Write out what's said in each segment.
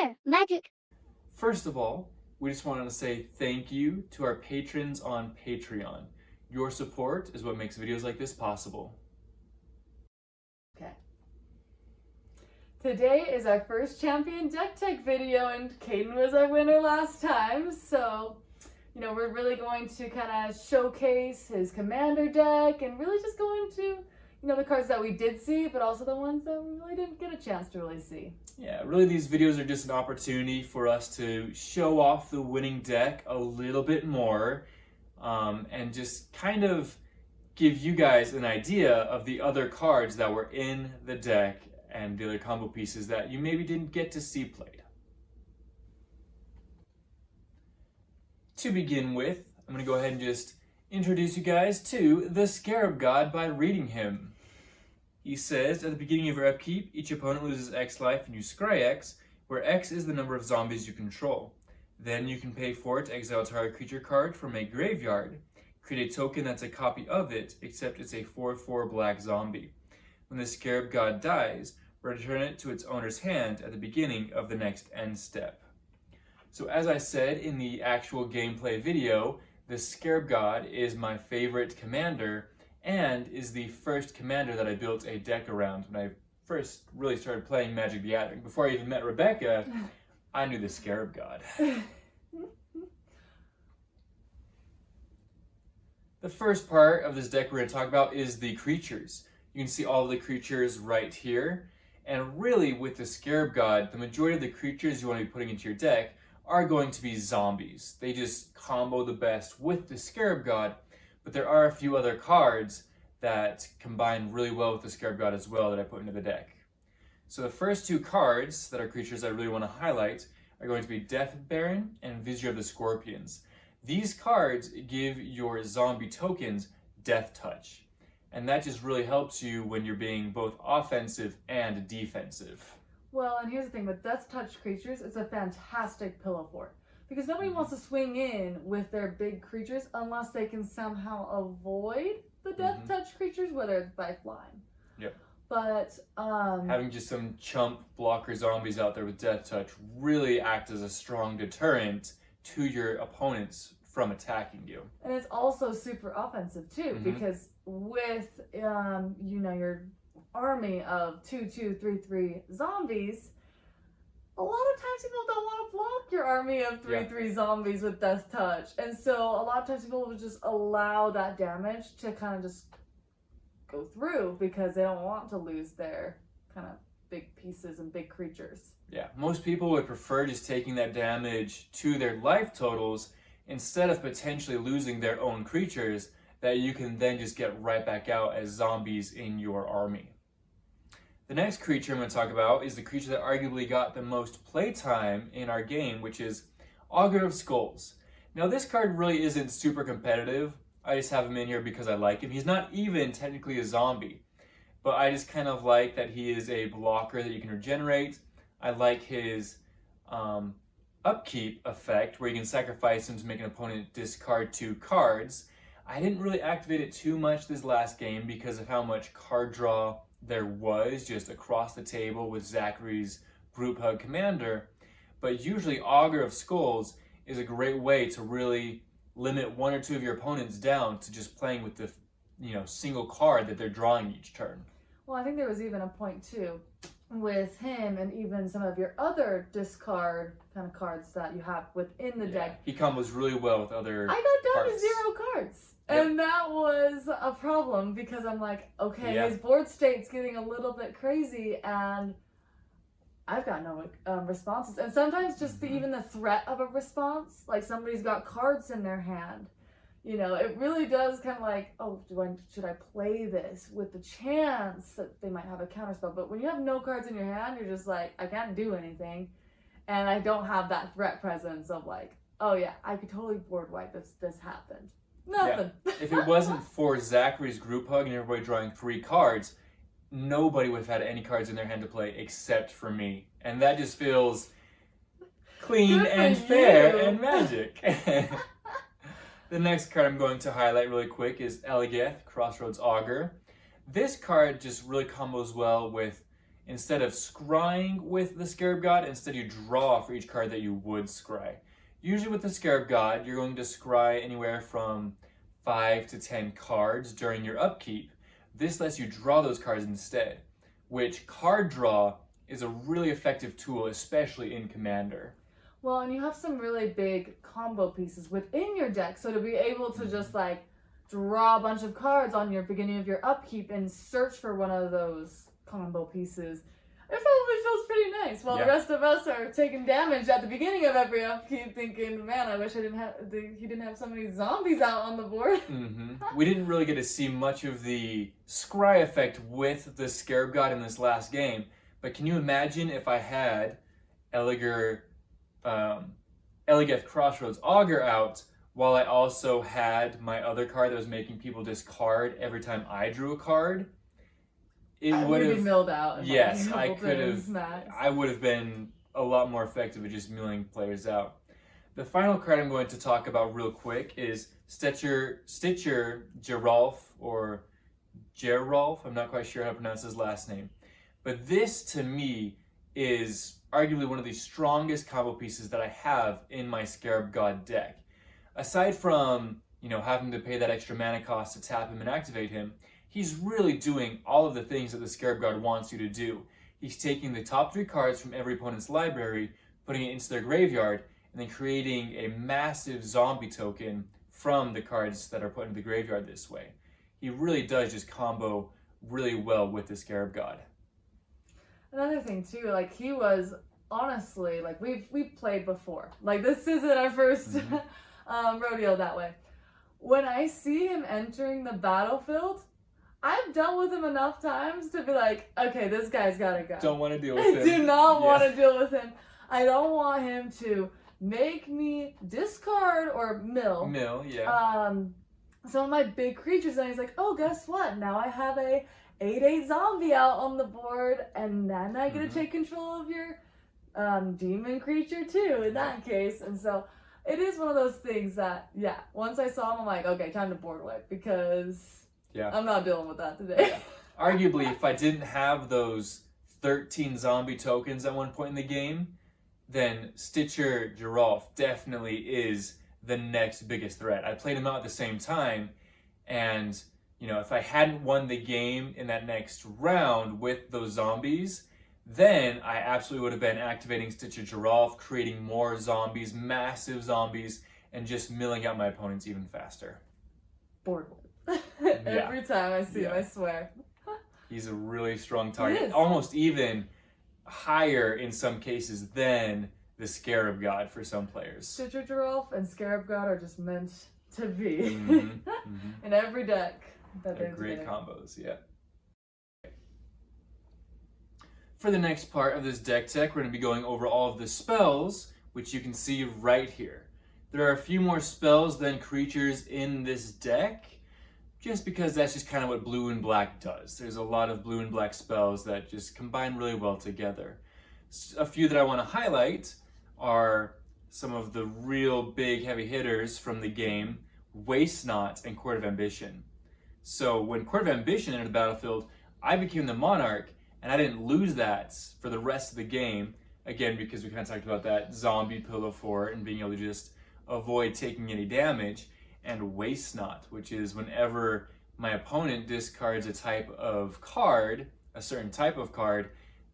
there, magic. First of all, we just wanted to say thank you to our patrons on Patreon. Your support is what makes videos like this possible. Okay. Today is our first champion deck tech video, and Caden was our winner last time, so we're really going to kind of showcase his commander deck and really just go into the cards that we did see, but also the ones that we really didn't get a chance to really see. Yeah, really these videos are just an opportunity for us to show off the winning deck a little bit more, and just kind of give you guys an idea of the other cards that were in the deck and the other combo pieces that you maybe didn't get to see played. To begin with, I'm going to go ahead and just introduce you guys to the Scarab God by reading him. He says, at the beginning of your upkeep, each opponent loses X life and you scry X, where X is the number of zombies you control. Then you can pay for it to exile a target creature card from a graveyard. Create a token that's a copy of it, except it's a 4/4 black zombie. When the Scarab God dies, return it to its owner's hand at the beginning of the next end step. So as I said in the actual gameplay video, the Scarab God is my favorite commander and is the first commander that I built a deck around when I first really started playing Magic the Gathering. Before I even met Rebecca, I knew the Scarab God. The first part of this deck we're going to talk about is the creatures. You can see all of the creatures right here. And really, with the Scarab God, the majority of the creatures you want to be putting into your deck are going to be zombies. They just combo the best with the Scarab God, but there are a few other cards that combine really well with the Scarab God as well that I put into the deck. So the first two cards that are creatures I really want to highlight are going to be Death Baron and Vizier of the Scorpions. These cards give your zombie tokens Death Touch. And that just really helps you when you're being both offensive and defensive. Well, and here's the thing, with Death Touch creatures, it's a fantastic pillow fort. Because nobody wants to swing in with their big creatures unless they can somehow avoid the Death Touch creatures, whether it's by flying. Yep. But having just some chump blocker zombies out there with Death Touch really act as a strong deterrent to your opponents from attacking you. And it's also super offensive too, because with your army of 2/2 3/3 zombies, a lot of times people don't want to block your army of 3/3 zombies with Death Touch, and so a lot of times people will just allow that damage to kind of just go through because they don't want to lose their kind of big pieces and big creatures. Yeah, most people would prefer just taking that damage to their life totals instead of potentially losing their own creatures that you can then just get right back out as zombies in your army. The next creature I'm going to talk about is the creature that arguably got the most playtime in our game, which is Augur of Skulls. Now this card really isn't super competitive. I just have him in here because I like him. He's not even technically a zombie, but I just kind of like that he is a blocker that you can regenerate. I like his upkeep effect where you can sacrifice him to make an opponent discard 2 cards. I didn't really activate it too much this last game because of how much card draw there was just across the table with Zachary's Group Hug Commander, but usually Augur of Skulls is a great way to really limit 1 or 2 of your opponents down to just playing with the single card that they're drawing each turn. Well, I think there was even a point too with him and even some of your other discard kind of cards that you have within the deck. He combos really well with other I got down cards. to 0 cards. Yep. And that was a problem because I'm like, okay, his board state's getting a little bit crazy and I've got no responses. And sometimes just even the threat of a response, like somebody's got cards in their hand, it really does kind of like, oh, should I play this with the chance that they might have a counterspell? But when you have no cards in your hand, you're just like, I can't do anything. And I don't have that threat presence of like, oh yeah, I could totally board wipe if this happened. Nothing. Yeah. If it wasn't for Zachary's Group Hug and everybody drawing 3 cards, nobody would have had any cards in their hand to play except for me. And that just feels clean and fair and magic. The next card I'm going to highlight really quick is Eligeth, Crossroads Augur. This card just really combos well with instead of scrying with the Scarab God, instead you draw for each card that you would scry. Usually with the Scarab God, you're going to scry anywhere from 5 to 10 cards during your upkeep. This lets you draw those cards instead, which card draw is a really effective tool, especially in Commander. Well, and you have some really big combo pieces within your deck, so to be able to just like draw a bunch of cards on your beginning of your upkeep and search for one of those combo pieces, it probably feels pretty nice. While the rest of us are taking damage at the beginning of every upkeep, thinking, "Man, I wish he didn't have so many zombies out on the board." We didn't really get to see much of the scry effect with the Scarab God in this last game, but can you imagine if I had Eligeth Crossroads Augur out, while I also had my other card that was making people discard every time I drew a card? It would have milled out. Yes, I would have been a lot more effective at just milling players out. The final card I'm going to talk about real quick is Stitcher Geralf, or Geralf. I'm not quite sure how to pronounce his last name. But this, to me, is arguably one of the strongest combo pieces that I have in my Scarab God deck. Aside from, having to pay that extra mana cost to tap him and activate him, he's really doing all of the things that the Scarab God wants you to do. He's taking the top 3 cards from every opponent's library, putting it into their graveyard, and then creating a massive zombie token from the cards that are put into the graveyard this way. He really does just combo really well with the Scarab God. Another thing too, like he was honestly, like we've played before. Like this isn't our first rodeo that way. When I see him entering the battlefield, I've dealt with him enough times to be like, okay, this guy's gotta go. Don't want to deal with him. I do not want to deal with him. I don't want him to make me discard or mill. Some of my big creatures, and he's like, oh, guess what? Now I have a 8/8 zombie out on the board, and then I get to take control of your demon creature too, in that case. And so it is one of those things that, once I saw him, I'm like, okay, time to board wipe, because I'm not dealing with that today. Arguably, if I didn't have those 13 zombie tokens at one point in the game, then Stitcher Geralf definitely is the next biggest threat. I played him out at the same time, and if I hadn't won the game in that next round with those zombies, then I absolutely would have been activating Stitcher Geralf, creating more zombies, massive zombies, and just milling out my opponents even faster. Board wipe. Every time I see him, I swear. He's a really strong target, almost even higher in some cases than the Scarab God for some players. Stitcher Geralf and Scarab God are just meant to be in every deck. They're great combos, For the next part of this deck tech, we're going to be going over all of the spells, which you can see right here. There are a few more spells than creatures in this deck, just because that's just kind of what blue and black does. There's a lot of blue and black spells that just combine really well together. A few that I want to highlight are some of the real big heavy hitters from the game, Waste Not and Court of Ambition. So when Court of Ambition entered the battlefield, I became the Monarch, and I didn't lose that for the rest of the game, again because we kind of talked about that zombie pillow fort and being able to just avoid taking any damage. And Waste Not, which is whenever my opponent discards a type of card, a certain type of card,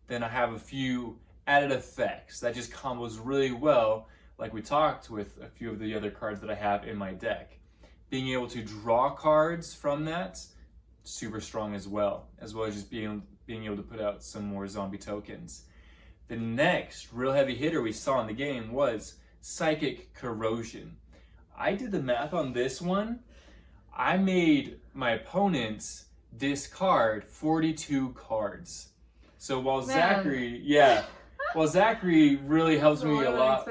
then I have a few added effects that just combos really well, like we talked with a few of the other cards that I have in my deck. Being able to draw cards from that, super strong as well as just being able to put out some more zombie tokens. The next real heavy hitter we saw in the game was Psychic Corrosion. I did the math on this one. I made my opponents discard 42 cards. So while Zachary really helps me a lot.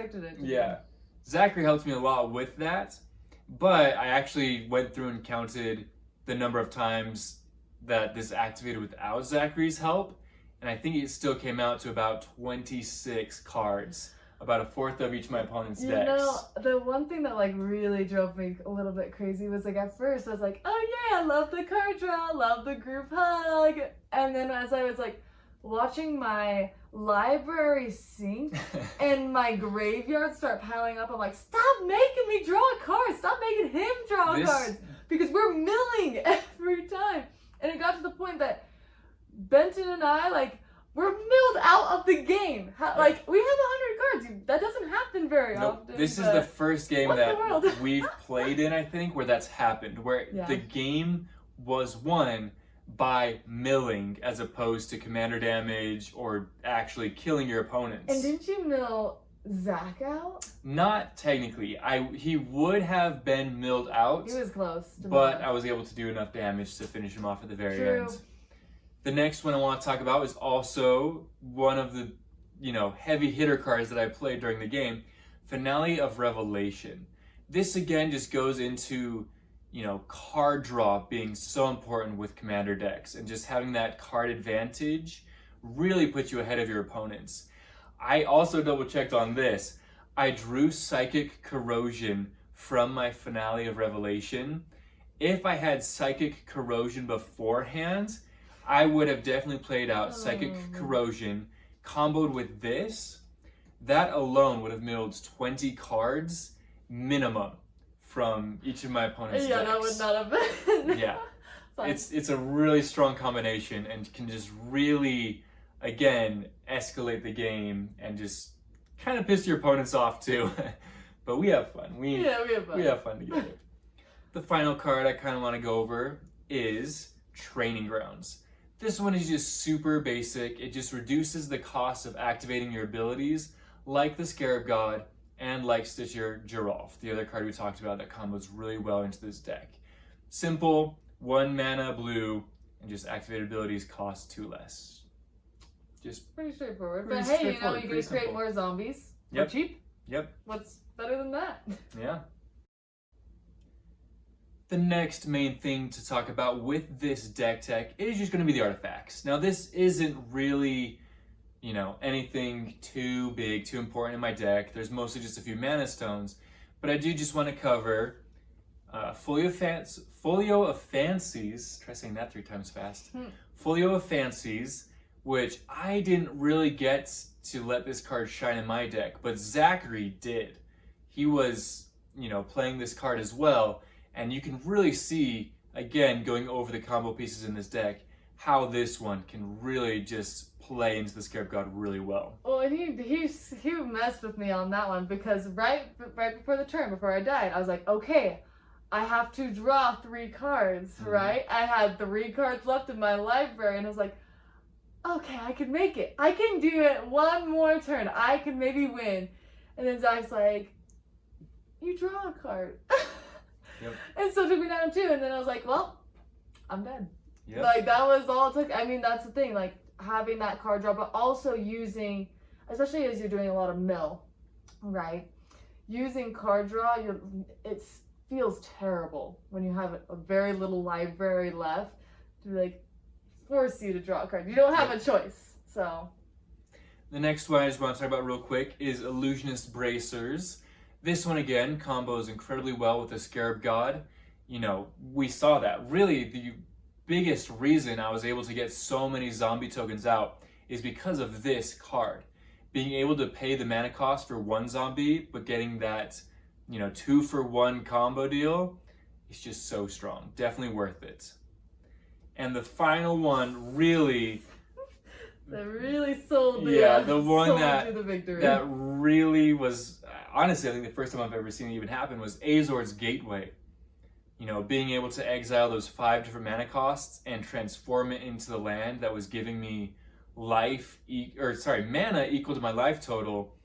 Zachary helped me a lot with that. But I actually went through and counted the number of times that this activated without Zachary's help, and I think it still came out to about 26 cards, about a fourth of each of my opponent's decks. The one thing that really drove me a little bit crazy was at first I was like, oh yeah, I love the card draw, love the group hug, and then as I was watching my library sink and my graveyard start piling up. I'm like, stop making me draw a card. Stop making him draw cards. Because we're milling every time. And it got to the point that Benton and I, like, we're milled out of the game. Like, we have 100 cards. That doesn't happen very often. This is the first game that we've played in, I think, where that's happened. Where the game was won by milling as opposed to commander damage or actually killing your opponents. And didn't you mill Zach out? Not technically. He would have been milled out. He was close. But I was able to do enough damage to finish him off at the very end. The next one I want to talk about is also one of the, heavy hitter cards that I played during the game, Finale of Revelation. This again just goes into, card draw being so important with commander decks, and just having that card advantage really puts you ahead of your opponents. I also double checked on this. I drew Psychic Corrosion from my Finale of Revelation. If I had Psychic Corrosion beforehand, I would have definitely played out Psychic Corrosion comboed with this. That alone would have milled 20 cards minimum from each of my opponent's decks. That would not have been. Yeah. It's a really strong combination and can just really, again, escalate the game and just kind of piss your opponents off too. But we have fun. We have fun together. The final card I kind of want to go over is Training Grounds. This one is just super basic. It just reduces the cost of activating your abilities, like the Scarab God and like Stitcher Giraffe, the other card we talked about that combos really well into this deck. Simple, 1 mana blue, and just activated abilities cost 2 less. Just pretty straightforward. But hey, you can create more zombies for cheap. Yep. What's better than that? Yeah. The next main thing to talk about with this deck tech is just going to be the artifacts. Now, this isn't really, anything too big, too important in my deck. There's mostly just a few mana stones. But I do just want to cover Folio of Fancies. Try saying that 3 times fast. Folio of Fancies, which I didn't really get to let this card shine in my deck, but Zachary did. He was, playing this card as well. And you can really see, again, going over the combo pieces in this deck, how this one can really just play into the Scarab God really well. Well, and he messed with me on that one because right before the turn, before I died, I was like, okay, I have to draw 3 cards, right? I had 3 cards left in my library, and I was like, okay, I can make it. I can do it 1 more turn. I can maybe win. And then Zach's like, you draw a card. Yep. And so it took me down 2, and then I was like, well, I'm dead. Yep. Like, that was all it took. I mean, that's the thing, like, having that card draw, but also using, especially as you're doing a lot of mill, right? Using card draw, it feels terrible when you have a very little library left to, like, force you to draw a card. You don't have a choice, so. The next one I just want to talk about real quick is Illusionist Bracers. This one, again, combos incredibly well with the Scarab God. We saw that. Really, the biggest reason I was able to get so many zombie tokens out is because of this card. Being able to pay the mana cost for 1 zombie, but getting that, 2-for-1 combo deal is just so strong. Definitely worth it. And the final one really... That really sold me. Yeah, the one that victory. Really was... Honestly, I think the first time I've ever seen it even happen was Azor's Gateway. Being able to exile those 5 different mana costs and transform it into the land that was giving me mana equal to my life total.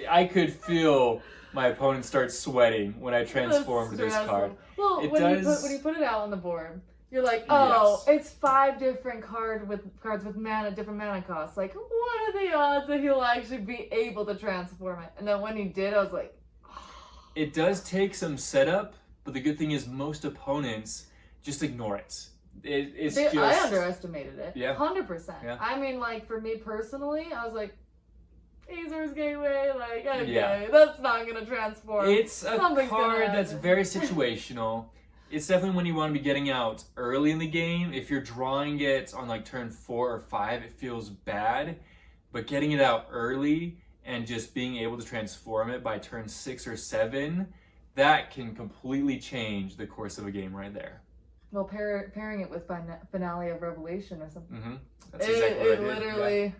I could feel my opponent start sweating when I transformed this card. Well, when you put it out on the board, you're like, oh, it's 5 different cards with different mana costs. Like, what are the odds that he'll actually be able to transform it? And then when he did, I was like, oh. It does take some setup, but the good thing is most opponents just ignore it. I underestimated it. Yeah. 100%. Yeah. I mean, like, for me personally, I was like, Azor's Gateway, like, okay, that's not going to transform. It's a card that's very situational. It's definitely when you want to be getting out early in the game. If you're drawing it on like turn 4 or 5, it feels bad. But getting it out early and just being able to transform it by turn 6 or 7, that can completely change the course of a game right there. Well, pairing it with Finale of Revelation or something. Mm-hmm. That's exactly what I did. Literally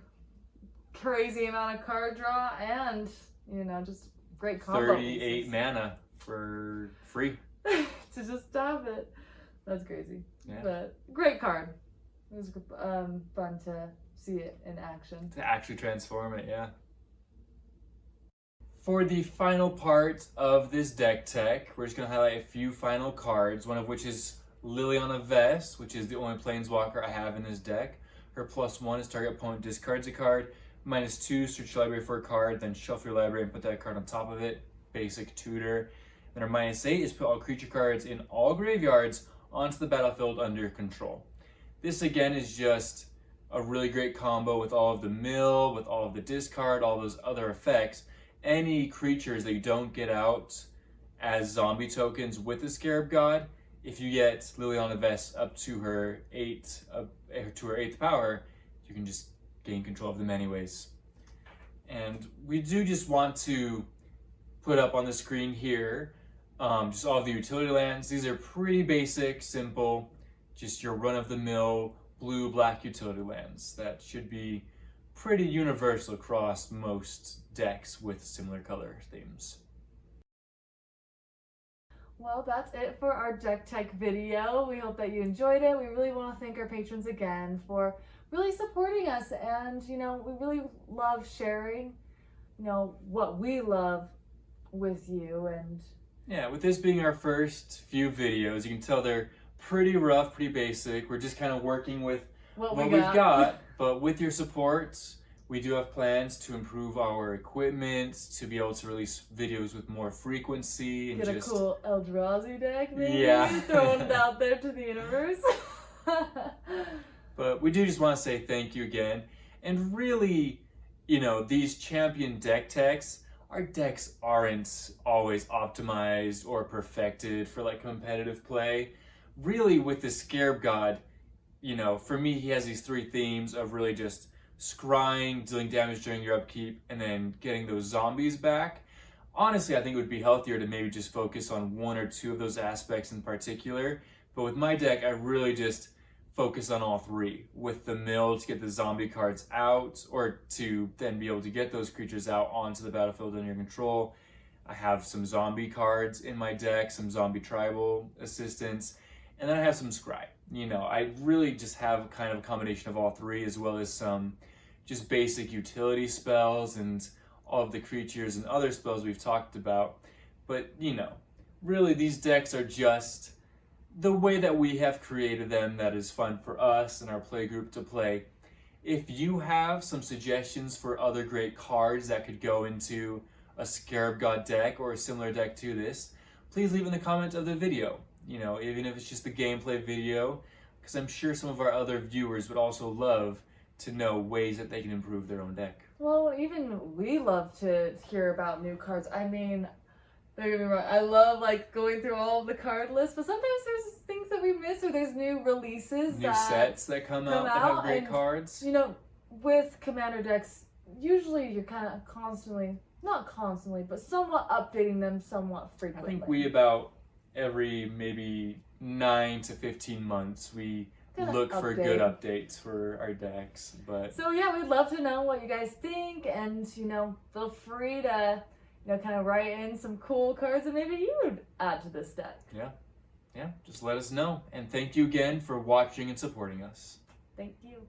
crazy amount of card draw and, you know, just great combo 38 pieces. Mana for free. To just stop it. That's crazy. Yeah. But great card. It was fun to see it in action. To actually transform it, yeah. For the final part of this deck tech, we're just going to highlight a few final cards, one of which is Liliana Vess, which is the only Planeswalker I have in this deck. Her +1 is target opponent discards a card. -2, search your library for a card, then shuffle your library and put that card on top of it. Basic tutor. Then her -8 is put all creature cards in all graveyards onto the battlefield under your control. This again is just a really great combo with all of the mill, with all of the discard, all those other effects. Any creatures that you don't get out as zombie tokens with the Scarab God, if you get Liliana Vess up to her 8th power, you can just gain control of them anyways. And we do just want to put up on the screen here just all of the utility lands. These are pretty basic, simple, just your run-of-the-mill blue, black utility lands that should be pretty universal across most decks with similar color themes. Well, that's it for our deck tech video. We hope that you enjoyed it. We really want to thank our patrons again for really supporting us, and you know, we really love sharing, you know, what we love with you. And yeah, with this being our first few videos, you can tell they're pretty rough, pretty basic. We're just kind of working with what we've got, but with your support, we do have plans to improve our equipment, to be able to release videos with more frequency. And get a cool Eldrazi deck, maybe? Yeah. Throwing it out there to the universe. But we do just want to say thank you again. And really, you know, these champion deck techs, our decks aren't always optimized or perfected for like competitive play. Really, with the Scarab God, you know, for me, he has these 3 themes of really just scrying, dealing damage during your upkeep, and then getting those zombies back. Honestly, I think it would be healthier to maybe just focus on 1 or 2 of those aspects in particular. But with my deck, I really just focus on all 3. With the mill to get the zombie cards out, or to then be able to get those creatures out onto the battlefield under your control. I have some zombie cards in my deck, some zombie tribal assistants, and then I have some scry. You know, I really just have kind of a combination of all 3, as well as some just basic utility spells and all of the creatures and other spells we've talked about. But, you know, really these decks are just the way that we have created them that is fun for us and our play group to play. If you have some suggestions for other great cards that could go into a Scarab God deck or a similar deck to this, please leave in the comments of the video. You know, even if it's just the gameplay video, because I'm sure some of our other viewers would also love to know ways that they can improve their own deck. Well, even we love to hear about new cards. I mean, don't get me wrong, I love like going through all of the card lists, but sometimes there's things that we miss, or there's new releases, new sets that come out that have great cards. You know, with Commander decks, usually you're kind of constantly, not constantly, but somewhat updating them somewhat frequently. I think we about every maybe 9 to 15 months we look for good updates for our decks. But so yeah, we'd love to know what you guys think, and you know, feel free to, you know, kind of write in some cool cards that maybe you would add to this deck. Yeah, just let us know. And thank you again for watching and supporting us. Thank you.